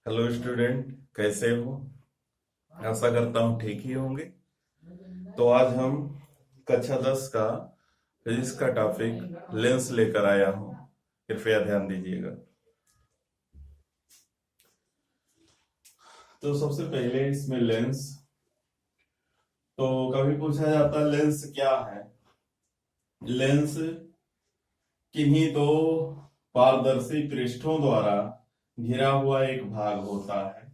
Hello student, कैसे हो? आशा करता हूँ ठीक ही होंगे। तो आज हम कक्षा 10 का फिजिक्स का टॉपिक लेंस लेकर आया हूँ। कृपया ध्यान दीजिएगा। तो सबसे पहले इसमें लेंस। तो कभी पूछा जाता है लेंस क्या है। लेंस किन्हीं दो पारदर्शी पृष्ठों द्वारा घिरा हुआ एक भाग होता है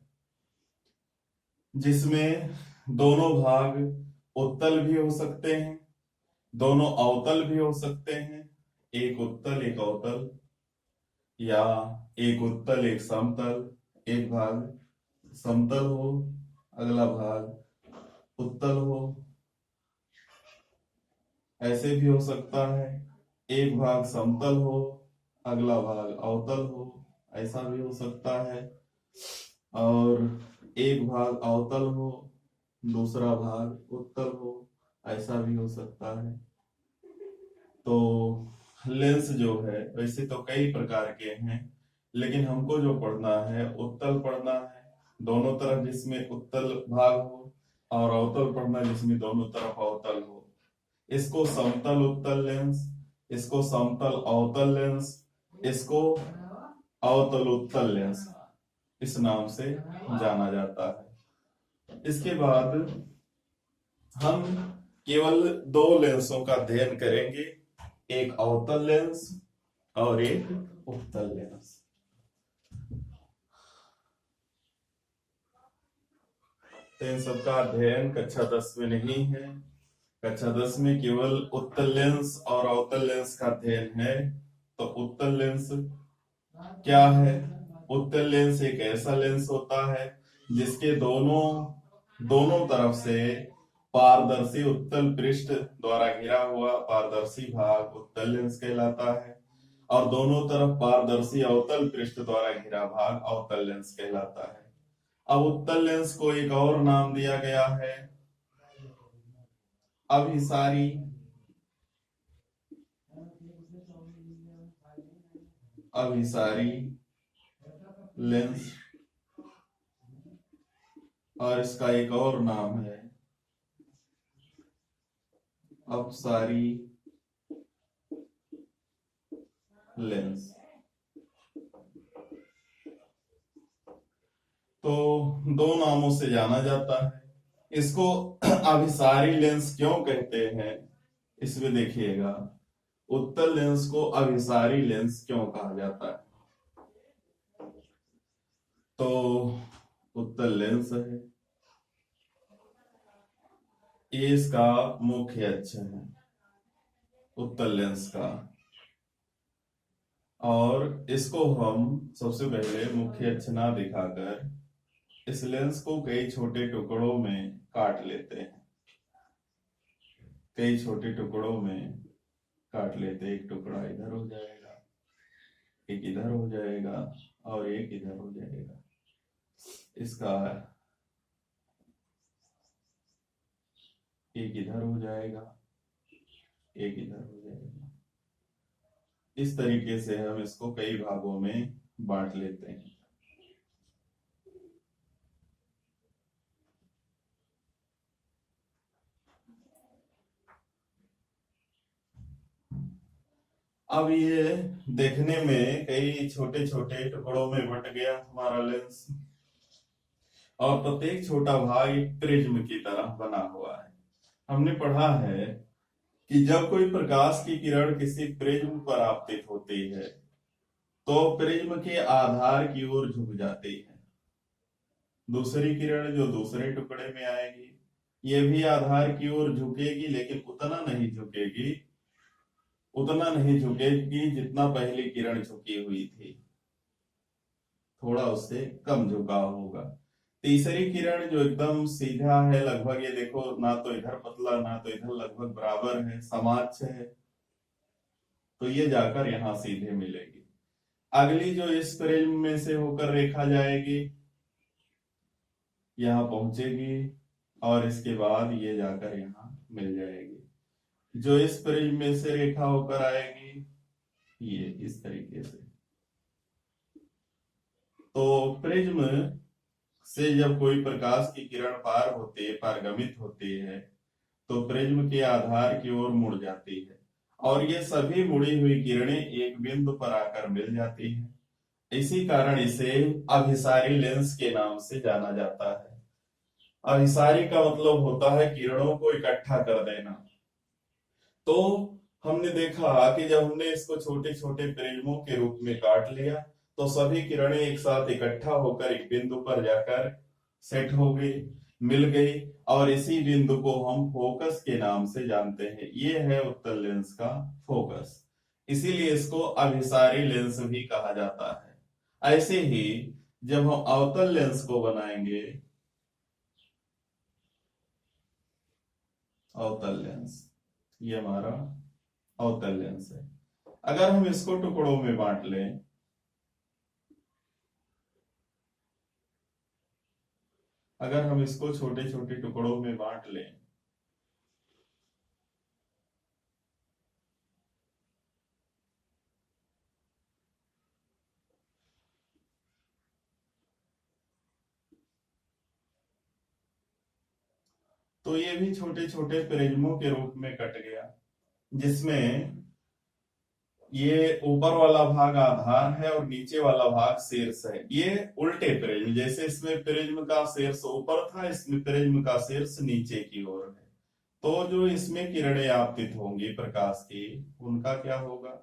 जिसमें दोनों भाग उत्तल भी हो सकते हैं, दोनों अवतल भी हो सकते हैं। एक उत्तल एक अवतल, या एक उत्तल एक समतल। एक भाग समतल हो, अगला भाग उत्तल हो, ऐसे भी हो सकता है। एक भाग समतल हो, अगला भाग अवतल हो, ऐसा भी हो सकता है। और एक भाग अवतल हो, दूसरा भाग उत्तल हो, ऐसा भी हो सकता है। तो लेंस जो है वैसे तो कई प्रकार के हैं, लेकिन हमको जो पढ़ना है उत्तल पढ़ना है, दोनों तरफ जिसमें उत्तल भाग हो, और अवतल पढ़ना है जिसमें दोनों तरफ अवतल हो। इसको समतल उत्तल लेंस, इसको समतल अवतल लेंस, इसको अवतल उत्तल लेंस इस नाम से जाना जाता है। इसके बाद हम केवल दो लेंसों का अध्ययन करेंगे, एक अवतल लेंस और एक उत्तल लेंस। तो इन सबका अध्ययन कक्षा 10 में नहीं है। कक्षा 10 में केवल उत्तल लेंस और अवतल लेंस का अध्ययन है। तो उत्तल लेंस क्या है? उत्तल लेंस एक ऐसा लेंस होता है जिसके दोनों दोनों तरफ से पारदर्शी उत्तल पृष्ठ द्वारा घिरा हुआ पारदर्शी भाग उत्तल लेंस कहलाता है, और दोनों तरफ पारदर्शी अवतल पृष्ठ द्वारा घिरा भाग अवतल लेंस कहलाता है। अब उत्तल लेंस को एक और नाम दिया गया है अभिसारी। अभिसारी लेंस, और इसका एक और नाम है अपसारी लेंस। तो दो नामों से जाना जाता है। इसको अभिसारी लेंस क्यों कहते हैं, इसमें देखिएगा। उत्तल लेंस को अभिसारी लेंस क्यों कहा जाता है? तो उत्तल लेंस है, ये इसका मुख्य अक्ष है उत्तल लेंस का। और इसको हम सबसे पहले मुख्य अक्ष ना दिखाकर इस लेंस को कई छोटे टुकड़ों में काट लेते हैं। कई छोटे टुकड़ों में काट लेते हैं। एक टुकड़ा इधर हो जाएगा, एक इधर हो जाएगा, और एक इधर हो जाएगा। इसका एक इधर हो जाएगा, एक इधर हो जाएगा। इस तरीके से हम इसको कई भागों में बांट लेते हैं। अब ये देखने में कई छोटे छोटे टुकड़ों में बट गया हमारा लेंस, और प्रत्येक छोटा भाग एक प्रिज्म की तरह बना हुआ है। हमने पढ़ा है कि जब कोई प्रकाश की किरण किसी प्रिज्म पर आपतित होती है तो प्रिज्म के आधार की ओर झुक जाती है। दूसरी किरण जो दूसरे टुकड़े में आएगी, ये भी आधार की ओर झुकेगी, लेकिन उतना नहीं झुकेगी जितना पहली किरण झुकी हुई थी। थोड़ा उससे कम झुकाव होगा। तीसरी किरण जो एकदम सीधा है, लगभग ये देखो, ना तो इधर पतला ना तो इधर, लगभग बराबर है, समाक्ष है, तो ये जाकर यहां सीधे मिलेगी। अगली जो इस प्रिज्म में से होकर रेखा जाएगी, यहां पहुंचेगी, और इसके बाद ये जाकर यहां मिल जाएगी। जो इस प्रिज्म में से रेखा होकर आएगी, ये इस तरीके से, तो प्रिज्म से जब कोई प्रकाश की किरण पारगमित होती है तो प्रिज्म के आधार की ओर मुड़ जाती है और ये सभी मुड़ी हुई किरणें एक बिंदु पर आकर मिल जाती हैं। इसी कारण इसे अभिसारी लेंस के नाम से जाना जाता है। अभिसारी का मतलब होता है किरणों को इकट्ठा कर देना। तो हमने देखा कि जब हमने इसको छोटे छोटे प्रिज्मों के रूप में काट लिया तो सभी किरणें एक साथ इकट्ठा होकर एक बिंदु पर जाकर सेट हो गई, मिल गई, और इसी बिंदु को हम फोकस के नाम से जानते हैं। ये है उत्तल लेंस का फोकस, इसीलिए इसको अभिसारी लेंस भी कहा जाता है। ऐसे ही जब हम अवतल लेंस को बनाएंगे, अवतल लेंस, ये हमारा अवतल लेंस है। अगर हम इसको टुकड़ों में बांट लें, अगर हम इसको छोटे छोटे टुकड़ों में बांट लें तो ये भी छोटे छोटे प्रिज्मों के रूप में कट गया, जिसमें ये ऊपर वाला भाग आधार है और नीचे वाला भाग शीर्ष है। ये उल्टे प्रिज्म, जैसे इसमें प्रिज्म का शीर्ष ऊपर था, इसमें प्रिज्म का शीर्ष नीचे की ओर है। तो जो इसमें किरणें आपतित होंगी प्रकाश की, उनका क्या होगा?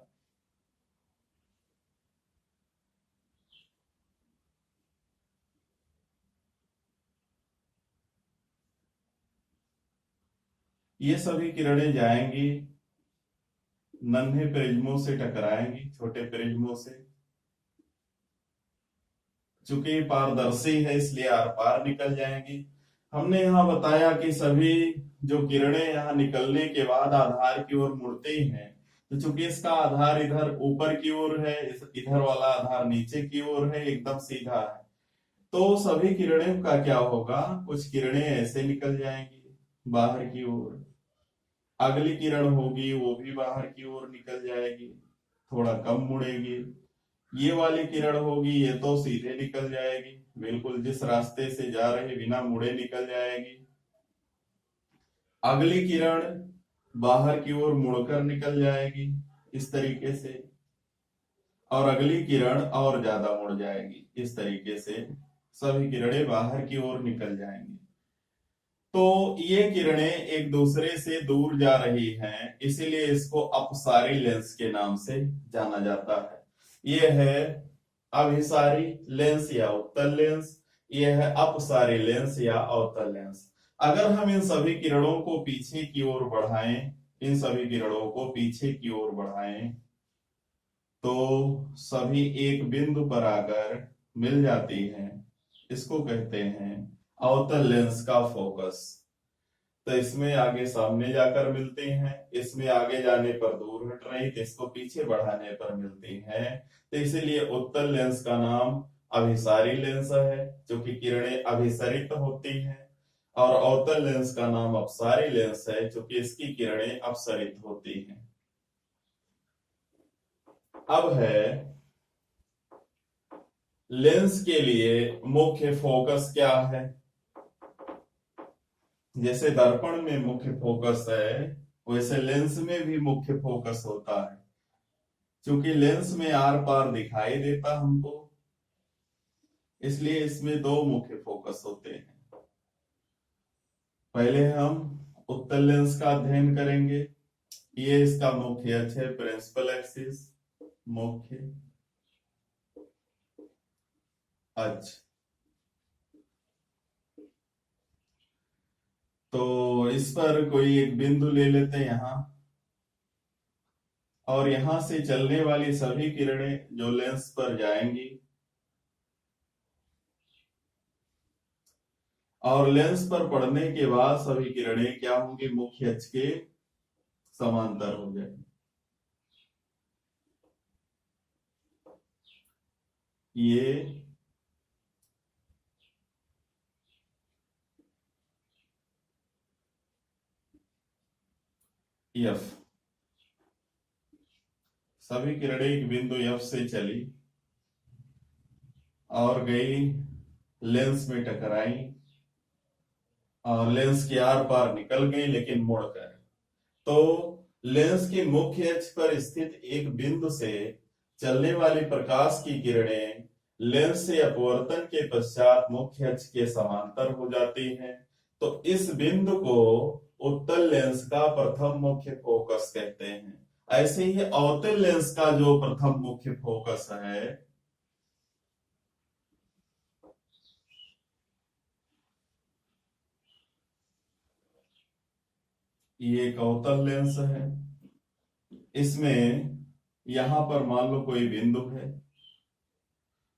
ये सभी किरणें जाएंगी, नन्हे प्रिज्मों से टकराएंगी, छोटे प्रिज्मों से। चूंकि पारदर्शी है इसलिए आर पार निकल जाएंगी। हमने यहाँ बताया कि सभी जो किरणें यहाँ निकलने के बाद आधार की ओर मुड़ती हैं, तो चूंकि इसका आधार इधर ऊपर की ओर है, इधर वाला आधार नीचे की ओर है, एकदम सीधा है, तो सभी किरणें का क्या होगा? कुछ किरणें ऐसे निकल जाएंगी बाहर की ओर, अगली किरण होगी वो भी बाहर की ओर निकल जाएगी, थोड़ा कम मुड़ेगी। ये वाली किरण होगी, ये तो सीधे निकल जाएगी, बिल्कुल जिस रास्ते से जा रहे बिना मुड़े निकल जाएगी। अगली किरण बाहर की ओर मुड़कर निकल जाएगी इस तरीके से, और अगली किरण और ज्यादा मुड़ जाएगी इस तरीके से। सभी किरणें बाहर की ओर निकल जाएंगी। तो ये किरणें एक दूसरे से दूर जा रही हैं, इसीलिए इसको अपसारी लेंस के नाम से जाना जाता है। ये है अभिसारी लेंस या उत्तल लेंस, ये है अपसारी लेंस या अवतल लेंस। अगर हम इन सभी किरणों को पीछे की ओर बढ़ाएं, इन सभी किरणों को पीछे की ओर बढ़ाएं, तो सभी एक बिंदु पर आकर मिल जाती हैं। इसको कहते हैं अवतल लेंस का फोकस। तो इसमें आगे सामने जाकर मिलती हैं, इसमें आगे जाने पर दूर हट रही, तो इसको पीछे बढ़ाने पर मिलती हैं। तो इसीलिए उत्तल लेंस का नाम अभिसारी लेंस है, जो कि किरणें अभिसरित होती हैं, और अवतल लेंस का नाम अपसारी लेंस है, जो कि इसकी किरणें अपसरित होती हैं। अब है लेंस के लिए मुख्य फोकस क्या है। जैसे दर्पण में मुख्य फोकस है, वैसे लेंस में भी मुख्य फोकस होता है। क्योंकि लेंस में आर पार दिखाई देता हमको, इसलिए इसमें दो मुख्य फोकस होते हैं। पहले हम उत्तल लेंस का अध्ययन करेंगे। ये इसका मुख्य अक्ष है, प्रिंसिपल एक्सिस, मुख्य अक्ष। तो इस पर कोई एक बिंदु ले लेते हैं यहां, और यहां से चलने वाली सभी किरणें जो लेंस पर जाएंगी, और लेंस पर पड़ने के बाद सभी किरणें क्या होंगी? मुख्य अक्ष के समांतर हो जाएंगी। ये एफ, सभी किरणें एक बिंदु एफ से चली और गई लेंस में टकराई और लेंस के आर पार निकल गई, लेकिन मुड़कर। तो लेंस के मुख्य अक्ष पर स्थित एक बिंदु से चलने वाली प्रकाश की किरणें लेंस से अपवर्तन के पश्चात मुख्य अक्ष के समांतर हो जाती हैं। तो इस बिंदु को उत्तल लेंस का प्रथम मुख्य फोकस कहते हैं। ऐसे ही अवतल लेंस का जो प्रथम मुख्य फोकस है, ये एक अवतल लेंस है। इसमें यहां पर मान लो कोई बिंदु है,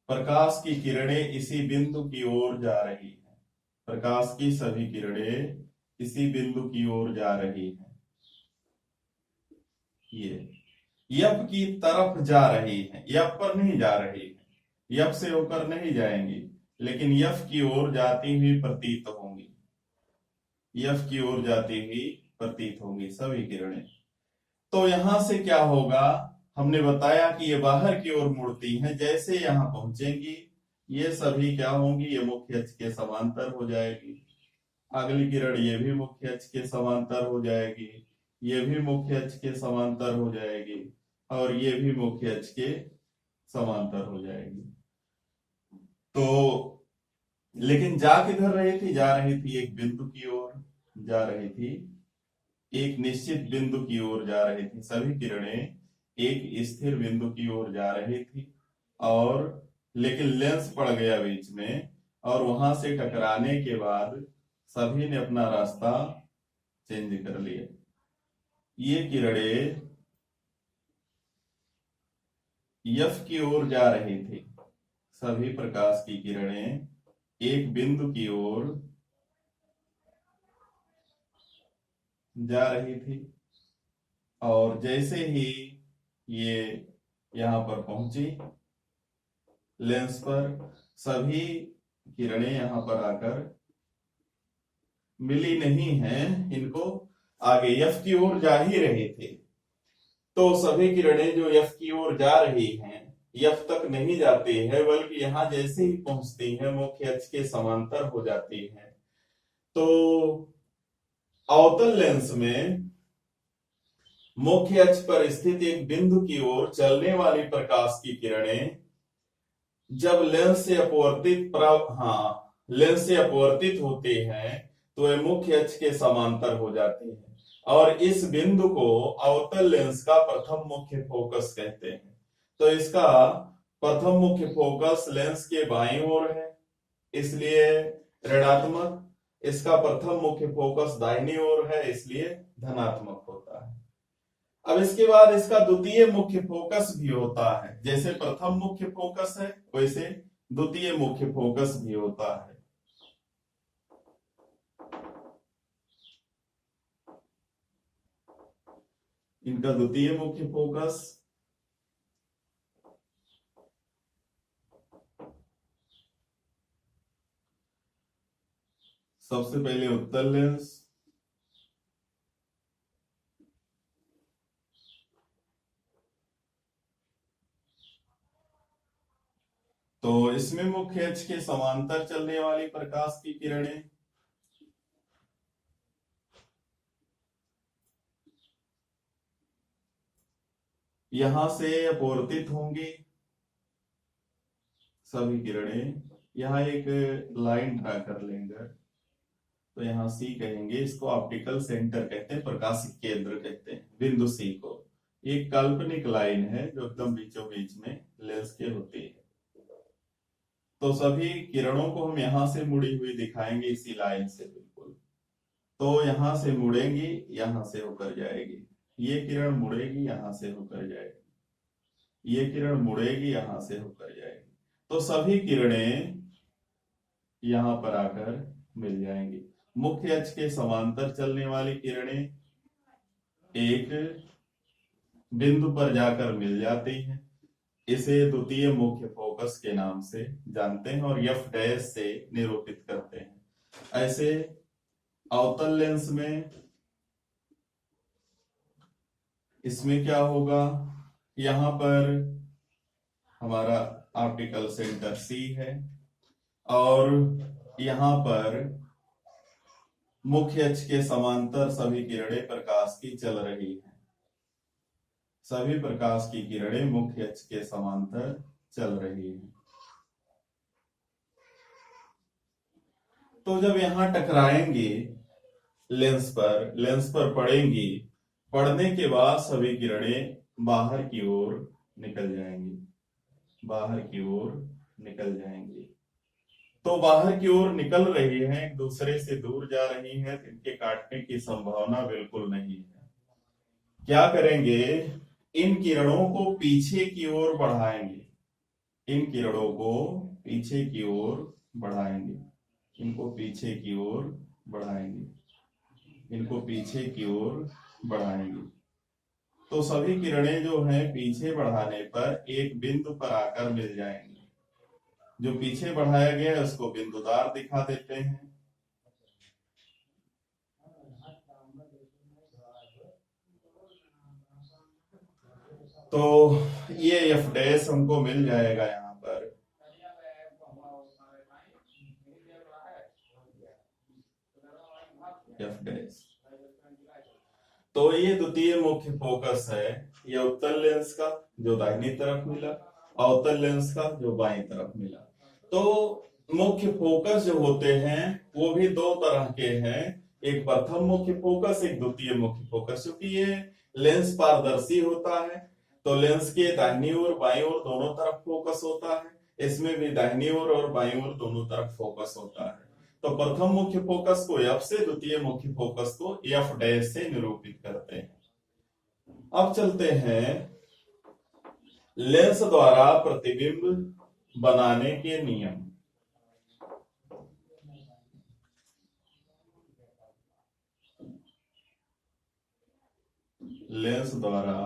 प्रकाश की किरणें इसी बिंदु की ओर जा रही है। प्रकाश की सभी किरणें इसी बिंदु की ओर जा रही है। ये यप की तरफ जा रही है, यप पर नहीं जा रही है, यप से होकर नहीं जाएंगी, लेकिन यफ की ओर जाती हुई प्रतीत होंगी। यफ की ओर जाती हुई प्रतीत होंगी सभी किरणें। तो यहां से क्या होगा, हमने बताया कि ये बाहर की ओर मुड़ती हैं। जैसे यहां पहुंचेंगी ये सभी क्या होंगी, ये मुख्य अक्ष के समांतर हो जाएगी। अगली किरण ये भी मुख्य अक्ष के समांतर हो जाएगी, ये भी मुख्य अक्ष के समांतर हो जाएगी, और ये भी मुख्य अक्ष के समांतर हो जाएगी। तो लेकिन जा किधर रही थी, जा रही थी एक बिंदु की ओर, जा रही थी एक निश्चित बिंदु की ओर जा रही थी। सभी किरणें एक स्थिर बिंदु की ओर जा रही थी, और लेकिन लेंस पड़ गया बीच में, और वहां से टकराने के बाद सभी ने अपना रास्ता चेंज कर लिया। ये किरणें यफ की ओर जा रही थी। सभी प्रकाश की किरणें एक बिंदु की ओर जा रही थी, और जैसे ही ये यहां पर पहुंची लेंस पर, सभी किरणें यहां पर आकर मिली नहीं हैं इनको, आगे यफ की ओर जा ही रहे थे। तो सभी किरणें जो यफ की ओर जा रही हैं यफ तक नहीं जाती है, बल्कि यहां जैसे ही पहुंचती हैं मुख्य अक्ष के समांतर हो जाती हैं। तो अवतल लेंस में मुख्य अक्ष पर स्थित एक बिंदु की ओर चलने वाली प्रकाश की किरणें जब लेंस से अपवर्तित होती हैं तो वे मुख्य अक्ष के समांतर हो जाती हैं, और इस बिंदु को अवतल लेंस का प्रथम मुख्य फोकस कहते हैं। तो इसका प्रथम मुख्य फोकस लेंस के बाईं ओर है, इसलिए ऋणात्मक। इसका प्रथम मुख्य फोकस दाहिनी ओर है, इसलिए धनात्मक होता है। अब इसके बाद इसका द्वितीय मुख्य फोकस भी होता है। जैसे प्रथम मुख्य फोकस है वैसे द्वितीय मुख्य फोकस भी होता है। इनका द्वितीय मुख्य फोकस सबसे पहले उत्तल लेंस, तो इसमें मुख्य अक्ष के समांतर चलने वाली प्रकाश की किरणें यहां से अपवर्तित होंगी। सभी किरणें यहां एक लाइन ड्रा कर लेंगे, तो यहां सी कहेंगे, इसको ऑप्टिकल सेंटर कहते हैं, प्रकाशिक केंद्र कहते हैं बिंदु सी को। एक काल्पनिक लाइन है जो एकदम बीचों बीच में लेंस के होती है। तो सभी किरणों को हम यहां से मुड़ी हुई दिखाएंगे इसी लाइन से बिल्कुल। तो यहां से मुड़ेंगी, यहां से होकर जाएगी। ये किरण मुड़ेगी, यहां से होकर जाएगी। ये किरण मुड़ेगी, यहां से होकर जाएगी। तो सभी किरणें यहां पर आकर मिल जाएंगी। मुख्य अक्ष के समांतर चलने वाली किरणें एक बिंदु पर जाकर मिल जाती हैं। इसे द्वितीय मुख्य फोकस के नाम से जानते हैं और एफ डैश से निरूपित करते हैं। ऐसे अवतल लेंस में इसमें क्या होगा, यहां पर हमारा ऑप्टिकल सेंटर सी है, और यहां पर मुख्य अक्ष के समांतर सभी किरणें प्रकाश की चल रही हैं। सभी प्रकाश की किरणें मुख्य अक्ष के समांतर चल रही हैं। तो जब यहां टकराएंगे लेंस पर पड़ेंगी, पड़ने के बाद सभी किरणें बाहर की ओर निकल जाएंगी, बाहर की ओर निकल जाएंगी। तो बाहर की ओर निकल रही है, एक दूसरे से दूर जा रही है, तो इनके काटने की संभावना बिल्कुल नहीं है। क्या करेंगे, इन किरणों को पीछे की ओर बढ़ाएंगे, इन किरणों को पीछे की ओर बढ़ाएंगे, इनको पीछे की ओर बढ़ाएंगे, इनको पीछे की ओर बढ़ाएंगे। तो सभी किरणें जो हैं पीछे बढ़ाने पर एक बिंदु पर आकर मिल जाएंगी। जो पीछे बढ़ाया गया है उसको बिंदुदार दिखा देते हैं। तो ये एफ डैश हमको मिल जाएगा यहां पर। एफ डैश, तो ये द्वितीय मुख्य फोकस है, ये उत्तल लेंस का जो दाहिनी तरफ मिला, अवतल लेंस का जो बाईं तरफ मिला। तो मुख्य फोकस जो होते हैं वो भी दो तरह के हैं, एक प्रथम मुख्य फोकस, एक द्वितीय मुख्य फोकस। क्योंकि ये लेंस पारदर्शी होता है तो लेंस के दाहिनी ओर बाईं ओर दोनों तरफ फोकस होता है, इसमें भी दाहिनी ओर और बाईं ओर दोनों तरफ फोकस होता है। तो प्रथम मुख्य फोकस को एफ से, द्वितीय मुख्य फोकस को एफ डैश से निरूपित करते हैं। अब चलते हैं लेंस द्वारा प्रतिबिंब बनाने के नियम। लेंस द्वारा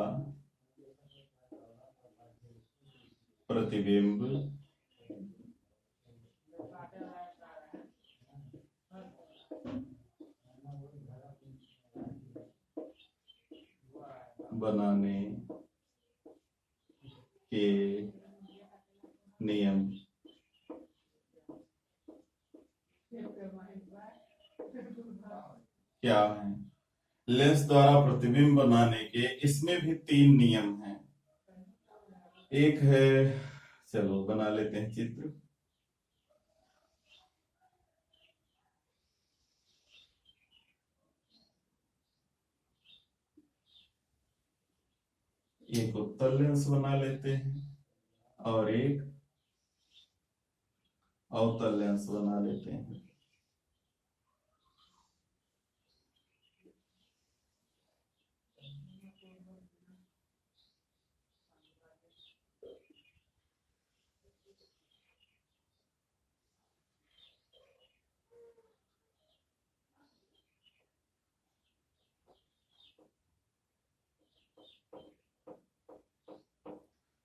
प्रतिबिंब बनाने के नियम। क्या है? लेंस द्वारा प्रतिबिंब बनाने के इसमें भी 3 नियम हैं। एक है, चलो बना लेते हैं चित्र। एक उत्तल लेंस बना लेते हैं और एक अवतल लेंस बना लेते हैं।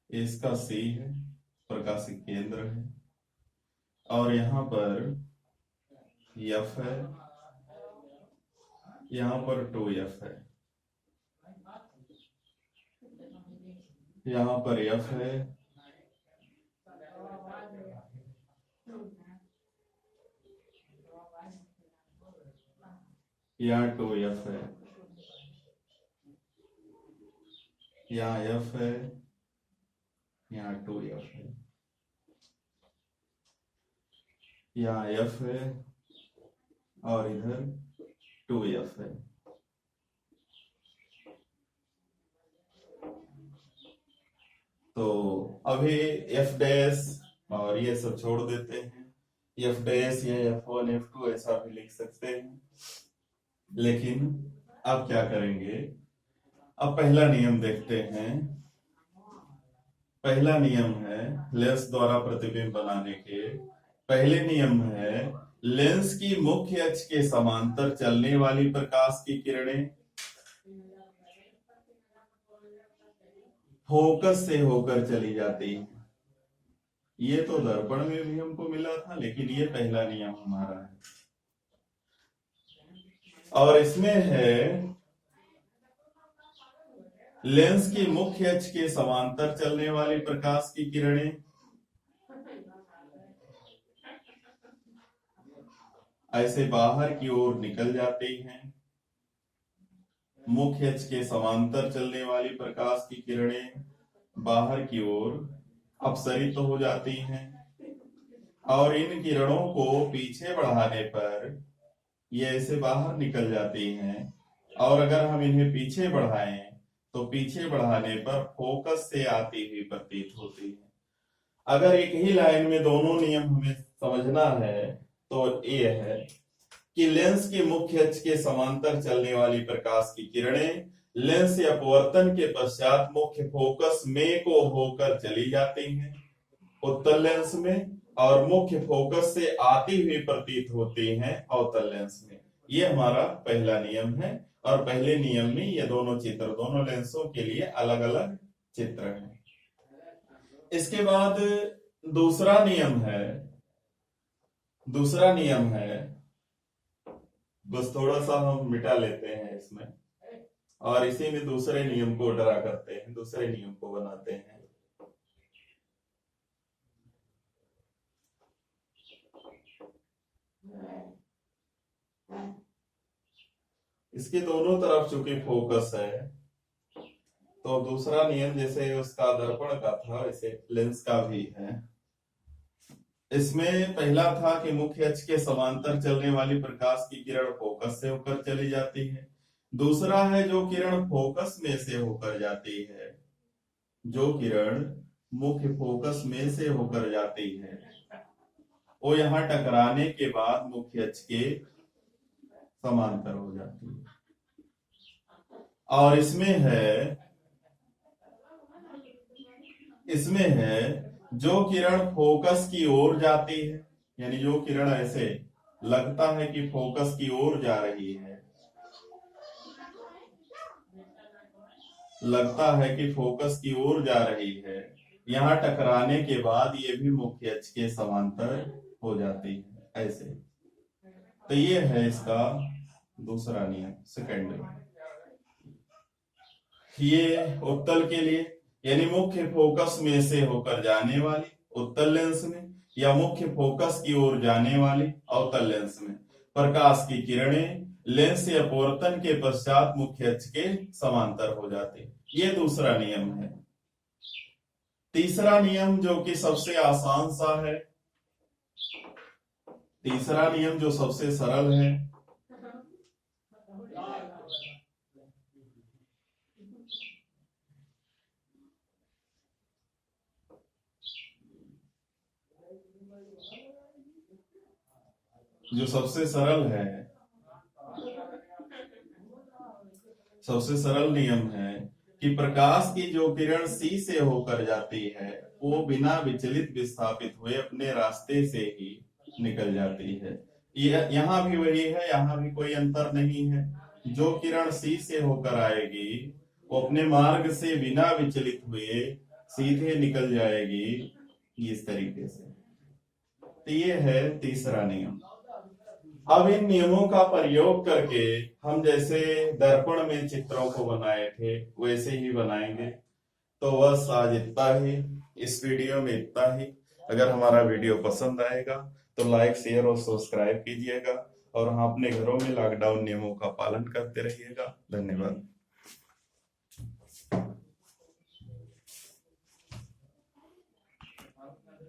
इसका सी है, प्रकाशिक केंद्र है, और यहां पर एफ है, यहां पर 2F है, यहां पर एफ है, यहाँ 2F है, यहाँ F है, यहाँ 2F है, यहाँ F है और इधर 2F है। तो अभी F डैश और ये सब छोड़ देते हैं, F डैश या F1 F2 ऐसा भी लिख सकते हैं। लेकिन अब क्या करेंगे, अब पहला नियम देखते हैं। पहला नियम है लेंस द्वारा प्रतिबिंब बनाने के, पहले नियम है लेंस की मुख्य अक्ष के समांतर चलने वाली प्रकाश की किरणें फोकस से होकर चली जाती है। ये तो दर्पण में भी हमको मिला था, लेकिन ये पहला नियम हमारा है। और इसमें है लेंस की मुख्य अक्ष के समांतर चलने वाली प्रकाश की किरणें ऐसे बाहर की ओर निकल जाती हैं। मुख्य अक्ष के समांतर चलने वाली प्रकाश की किरणें बाहर की ओर अपसरित हो जाती हैं और इन किरणों को पीछे बढ़ाने पर ये ऐसे बाहर निकल जाती हैं। और अगर हम इन्हें पीछे बढ़ाएं तो पीछे बढ़ाने पर फोकस से आती हुई प्रतीत होती है। अगर एक ही लाइन में दोनों नियम हमें समझना है तो ये है कि लेंस के मुख्य अक्ष के समांतर चलने वाली प्रकाश की किरणें लेंस या अपवर्तन के पश्चात मुख्य फोकस में को होकर चली जाती हैं उत्तल लेंस में और मुख्य फोकस से आती हुई प्रतीत होती हैं अवतल लेंस में। ये हमारा पहला नियम है और पहले नियम में ये दोनों चित्र दोनों लेंसों के लिए अलग अलग चित्र हैं। इसके बाद दूसरा नियम है बस थोड़ा सा हम मिटा लेते हैं इसमें और इसी में दूसरे नियम को ड्रा करते हैं, दूसरे नियम को बनाते हैं। इसके दोनों तरफ चूंकि फोकस है तो दूसरा नियम जैसे उसका दर्पण का था वैसे लेंस का भी है। इसमें पहला था कि मुख्य अक्ष के समांतर चलने वाली प्रकाश की किरण फोकस से होकर चली जाती है। दूसरा है जो किरण फोकस में से होकर जाती है, जो किरण मुख्य फोकस में से होकर जाती है वो यहाँ टकराने के बाद मुख्य अक्ष के समांतर हो जाती है। और इसमें है जो किरण फोकस की ओर जाती है, यानी जो किरण ऐसे लगता है कि फोकस की ओर जा रही है, लगता है कि फोकस की ओर जा रही है, यहाँ टकराने के बाद ये भी मुख्य अक्ष के समांतर हो जाती है ऐसे। तो ये है इसका दूसरा नियम, सेकंड नियम। ये उत्तल के लिए यानी मुख्य फोकस में से होकर जाने वाली उत्तल लेंस में या मुख्य फोकस की ओर जाने वाली अवतल लेंस में प्रकाश की किरणें लेंस या अपवर्तन के पश्चात मुख्य अक्ष के समांतर हो जाती है। ये दूसरा नियम है। तीसरा नियम जो कि सबसे आसान सा है, तीसरा नियम जो सबसे सरल है, जो सबसे सरल नियम है कि प्रकाश की जो किरण सी से होकर जाती है वो बिना विचलित विस्थापित हुए अपने रास्ते से ही निकल जाती है। यहाँ भी वही है, यहाँ भी कोई अंतर नहीं है। जो किरण सी से होकर आएगी वो अपने मार्ग से बिना विचलित हुए सीधे निकल जाएगी इस तरीके से। तो ये है तीसरा नियम। अब इन नियमों का प्रयोग करके हम जैसे दर्पण में चित्रों को बनाए थे वैसे ही बनाएंगे। तो बस आज इतना ही, इस वीडियो में इतना ही। अगर हमारा वीडियो पसंद आएगा तो लाइक शेयर और सब्सक्राइब कीजिएगा और हाँ अपने घरों में लॉकडाउन नियमों का पालन करते रहिएगा। धन्यवाद।